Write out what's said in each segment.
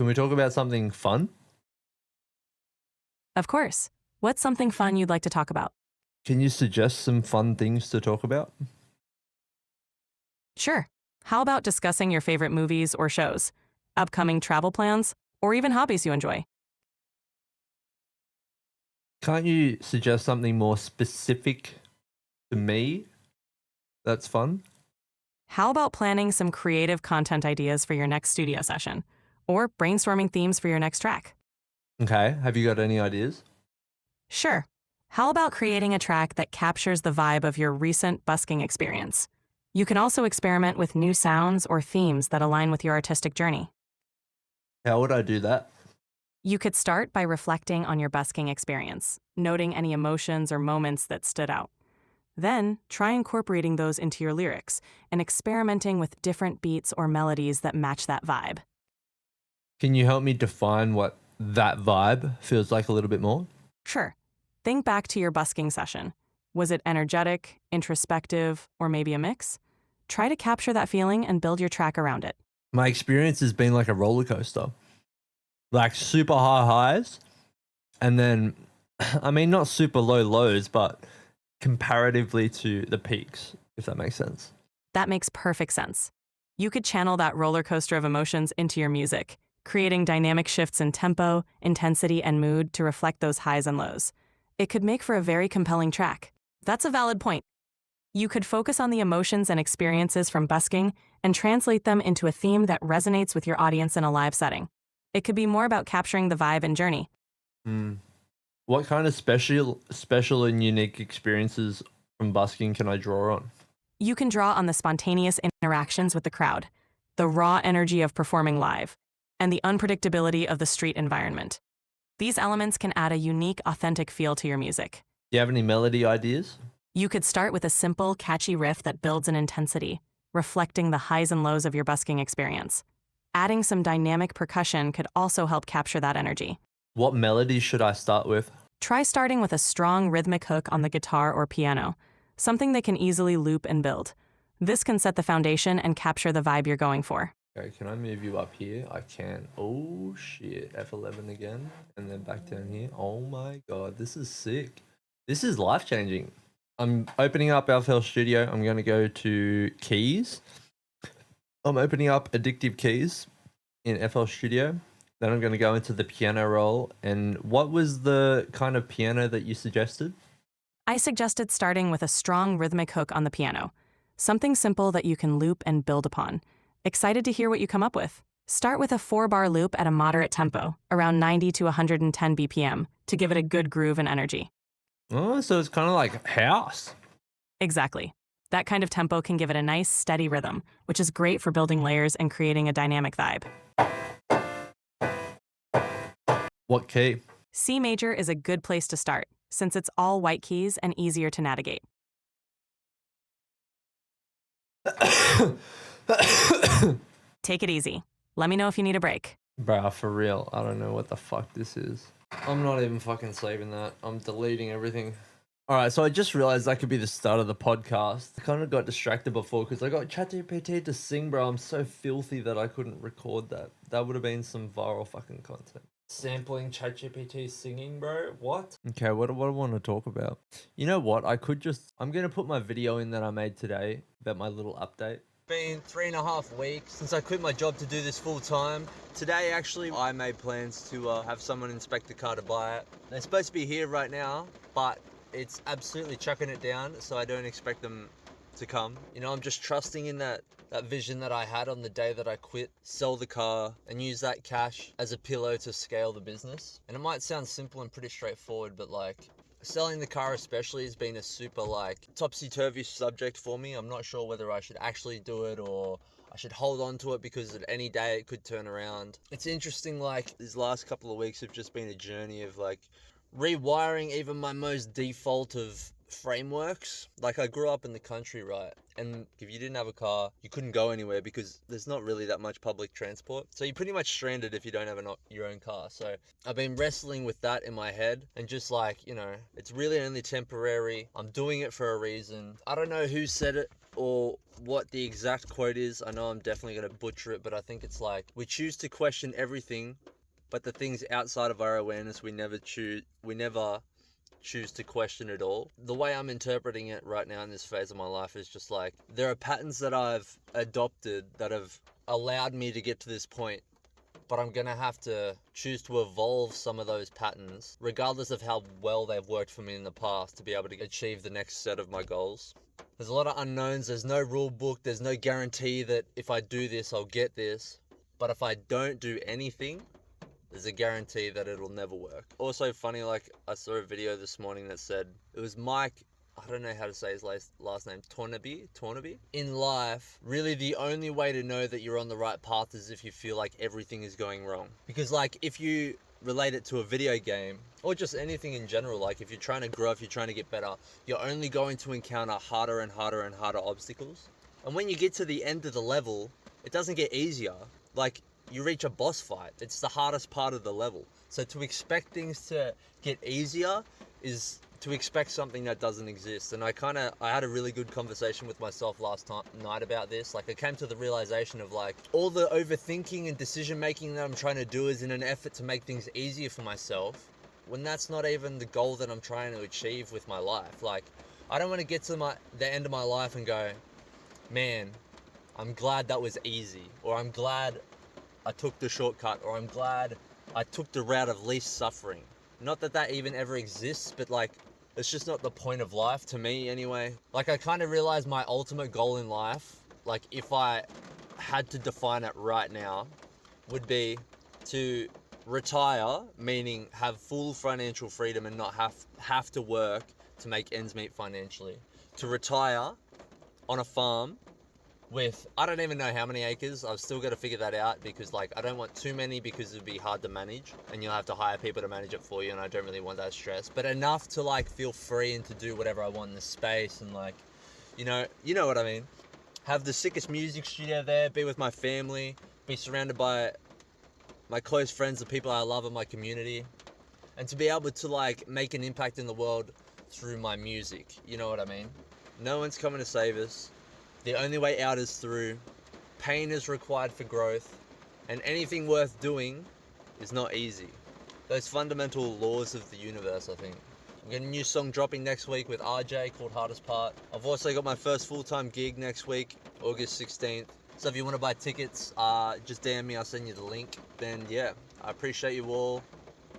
Can we talk about something fun? Of course. What's something fun you'd like to talk about? Can you suggest some fun things to talk about? Sure. How about discussing your favorite movies or shows, upcoming travel plans, or even hobbies you enjoy? Can't you suggest something more specific to me that's fun? How about planning some creative content ideas for your next studio session, or brainstorming themes for your next track? Okay, have you got any ideas? Sure. How about creating a track that captures the vibe of your recent busking experience? You can also experiment with new sounds or themes that align with your artistic journey. How would I do that? You could start by reflecting on your busking experience, noting any emotions or moments that stood out. Then, try incorporating those into your lyrics and experimenting with different beats or melodies that match that vibe. Can you help me define what that vibe feels like a little bit more? Sure. Think back to your busking session. Was it energetic, introspective, or maybe a mix? Try to capture that feeling and build your track around it. My experience has been like a roller coaster, like super high highs, and then, I mean, not super low lows, but comparatively to the peaks, if that makes sense. That makes perfect sense. You could channel that roller coaster of emotions into your music, creating dynamic shifts in tempo, intensity, and mood to reflect those highs and lows. It could make for a very compelling track. That's a valid point. You could focus on the emotions and experiences from busking and translate them into a theme that resonates with your audience in a live setting. It could be more about capturing the vibe and journey. Hmm. What kind of special and unique experiences from busking can I draw on? You can draw on the spontaneous interactions with the crowd, the raw energy of performing live, and the unpredictability of the street environment. These elements can add a unique, authentic feel to your music. Do you have any melody ideas? You could start with a simple, catchy riff that builds in intensity, reflecting the highs and lows of your busking experience. Adding some dynamic percussion could also help capture that energy. What melody should I start with? Try starting with a strong rhythmic hook on the guitar or piano, something they can easily loop and build. This can set the foundation and capture the vibe you're going for. Okay, can I move you up here? I can. Oh shit, F11 again, and then back down here. Oh my god, this is sick. This is life changing. I'm opening up FL Studio. I'm going to go to keys. I'm opening up addictive keys in FL Studio. Then I'm going to go into the piano roll. And what was the kind of piano that you suggested? I suggested starting with a strong rhythmic hook on the piano, something simple that you can loop and build upon. Excited to hear what you come up with. Start with a 4-bar loop at a moderate tempo, around 90 to 110 BPM, to give it a good groove and energy. Oh, so it's kind of like house. Exactly. That kind of tempo can give it a nice, steady rhythm, which is great for building layers and creating a dynamic vibe. What key? C major is a good place to start, since it's all white keys and easier to navigate. Take it easy. Let me know if you need a break. Bruh, for real. I don't know what the fuck this is. I'm not even fucking saving that. I'm deleting everything. Alright, so I just realized that could be the start of the podcast. I kind of got distracted before because I got ChatGPT to sing, bro. I'm so filthy that I couldn't record that. That would have been some viral fucking content. Sampling ChatGPT singing, bro? What? Okay, what do I want to talk about? You know what? I'm going to put my video in that I made today about my little update. Been 3.5 weeks since I quit my job to do this full time. Today, actually, I made plans to have someone inspect the car to buy it. They're supposed to be here right now, but it's absolutely chucking it down, so I don't expect them to come. You know, I'm just trusting in that vision that I had on the day that I quit, sell the car, and use that cash as a pillow to scale the business. And it might sound simple and pretty straightforward, but like, selling the car especially has been a super like topsy-turvy subject for me. I'm not sure whether I should actually do it or I should hold on to it because at any day it could turn around. It's interesting, like these last couple of weeks have just been a journey of like rewiring even my most default of frameworks. Like, I grew up in the country, right? And if you didn't have a car, you couldn't go anywhere because there's not really that much public transport. So you're pretty much stranded if you don't have your own car. So I've been wrestling with that in my head and just like, it's really only temporary. I'm doing it for a reason. I don't know who said it or what the exact quote is. I know I'm definitely going to butcher it, but I think it's like, we choose to question everything, but the things outside of our awareness, we never choose to question it all. The way I'm interpreting it right now in this phase of my life is just like, there are patterns that I've adopted that have allowed me to get to this point, but I'm gonna have to choose to evolve some of those patterns, regardless of how well they've worked for me in the past, to be able to achieve the next set of my goals. There's a lot of unknowns, there's no rule book, there's no guarantee that if I do this, I'll get this. But if I don't do anything, there's a guarantee that it'll never work. Also funny, like, I saw a video this morning that said, it was Mike, I don't know how to say his last name, Tornaby? In life, really the only way to know that you're on the right path is if you feel like everything is going wrong. Because like, if you relate it to a video game, or just anything in general, like if you're trying to grow, if you're trying to get better, you're only going to encounter harder and harder and harder obstacles. And when you get to the end of the level, it doesn't get easier. Like, you reach a boss fight. It's the hardest part of the level. So to expect things to get easier is to expect something that doesn't exist. And I had a really good conversation with myself last night about this. Like, I came to the realization of like, all the overthinking and decision making that I'm trying to do is in an effort to make things easier for myself, when that's not even the goal that I'm trying to achieve with my life. Like, I don't want to get to the end of my life and go, man, I'm glad that was easy, or I'm glad I took the shortcut, or I'm glad I took the route of least suffering. Not that that even ever exists, but like, it's just not the point of life to me anyway. Like, I kind of realized my ultimate goal in life, like if I had to define it right now, would be to retire, meaning have full financial freedom and not have to work to make ends meet financially. To retire on a farm with, I don't even know how many acres. I've still got to figure that out, because like, I don't want too many because it'd be hard to manage and you'll have to hire people to manage it for you, and I don't really want that stress, but enough to like feel free and to do whatever I want in the space, and like, you know what I mean. Have the sickest music studio there, be with my family, be surrounded by my close friends, the people I love in my community, and to be able to like make an impact in the world through my music. You know what I mean? No one's coming to save us. The only way out is through. Pain is required for growth, and anything worth doing is not easy. Those fundamental laws of the universe, I think. I'm getting a new song dropping next week with RJ called Hardest Part. I've also got my first full-time gig next week, August 16th. So if you want to buy tickets, just DM me, I'll send you the link. Then yeah, I appreciate you all.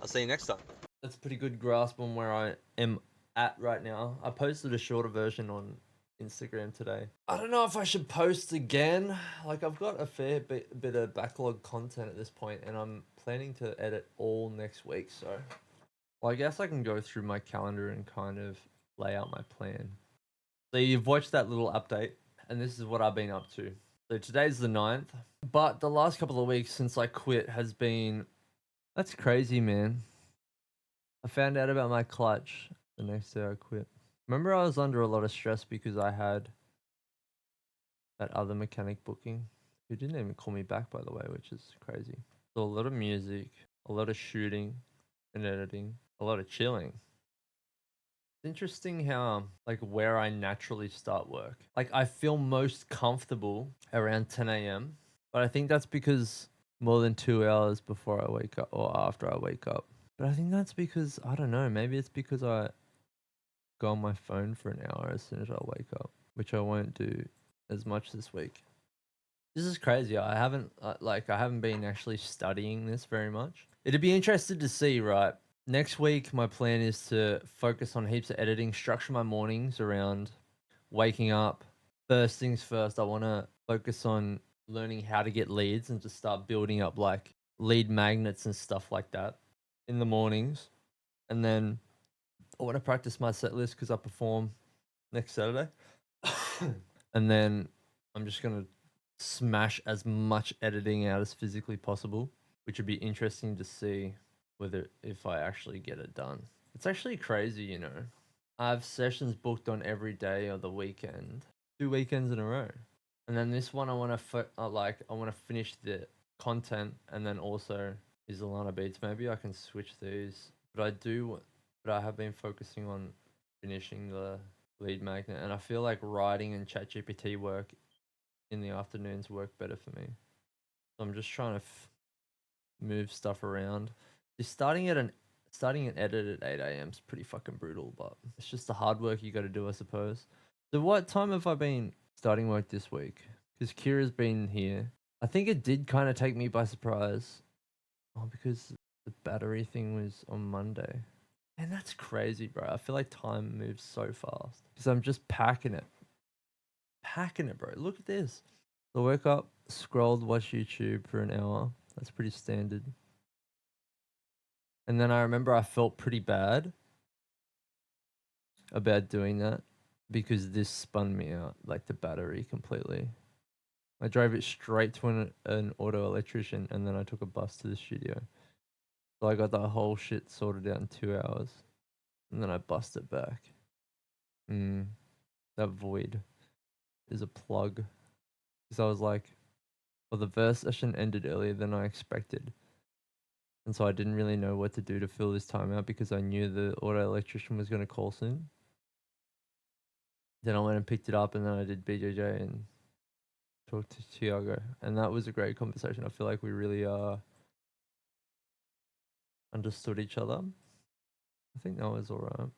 I'll see you next time. That's a pretty good grasp on where I am at right now. I posted a shorter version on Instagram today. I don't know if I should post again. Like, I've got a fair bit of backlog content at this point, and I'm planning to edit all next week. So, well, I guess I can go through my calendar and kind of lay out my plan. So you've watched that little update, and this is what I've been up to. So today's the 9th, but the last couple of weeks since I quit has been, that's crazy, man. I found out about my clutch the next day I quit. Remember, I was under a lot of stress because I had that other mechanic booking who didn't even call me back, by the way, which is crazy. So a lot of music, a lot of shooting and editing, a lot of chilling. It's interesting how, like, where I naturally start work. Like, I feel most comfortable around 10 a.m., but I think that's because more than 2 hours before I wake up or after I wake up. But I think that's because, I don't know, maybe it's because I go on my phone for an hour as soon as I wake up, which I won't do as much this week. This is crazy. I haven't been actually studying this very much. It'd be interesting to see, right? Next week, my plan is to focus on heaps of editing, structure my mornings around waking up. First things first, I want to focus on learning how to get leads and just start building up like lead magnets and stuff like that in the mornings. And then I want to practice my set list because I perform next Saturday. And then I'm just going to smash as much editing out as physically possible, which would be interesting to see if I actually get it done. It's actually crazy, I have sessions booked on every day of the weekend, 2 weekends in a row. And then this one, I want to I want to finish the content, and then also is Alana Beats. Maybe I can switch these, but I have been focusing on finishing the lead magnet, and I feel like writing and ChatGPT work in the afternoons work better for me. So I'm just trying to move stuff around. Just starting an edit at 8 a.m. is pretty fucking brutal, but it's just the hard work you got to do, I suppose. So what time have I been starting work this week? Because Kira's been here. I think it did kind of take me by surprise. Oh, because the battery thing was on Monday. And that's crazy, bro. I feel like time moves so fast. Because I'm just packing it. Packing it, bro. Look at this. So I woke up, scrolled, watched YouTube for an hour. That's pretty standard. And then I remember I felt pretty bad about doing that because this spun me out, like the battery completely. I drove it straight to an auto electrician, and then I took a bus to the studio. So I got that whole shit sorted out in 2 hours, and then I bust it back. That void is a plug. Because I was like, well, the first session ended earlier than I expected. And so I didn't really know what to do to fill this time out because I knew the auto electrician was going to call soon. Then I went and picked it up, and then I did BJJ and talked to Tiago. And that was a great conversation. I feel like we really understood each other. I think that was alright.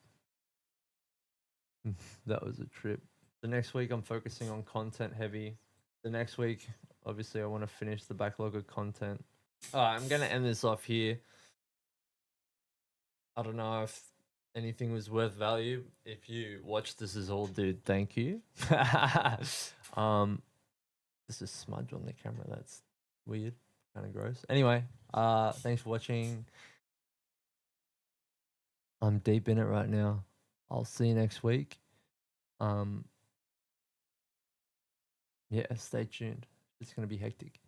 That was a trip. The next week I'm focusing on content heavy. The next week, obviously, I want to finish the backlog of content. Alright, I'm gonna end this off here. I don't know if anything was worth value. If you watched this as all, dude, thank you. There's a smudge on the camera. That's weird, kind of gross. Anyway, thanks for watching. I'm deep in it right now. I'll see you next week. Yeah, stay tuned. It's gonna be hectic.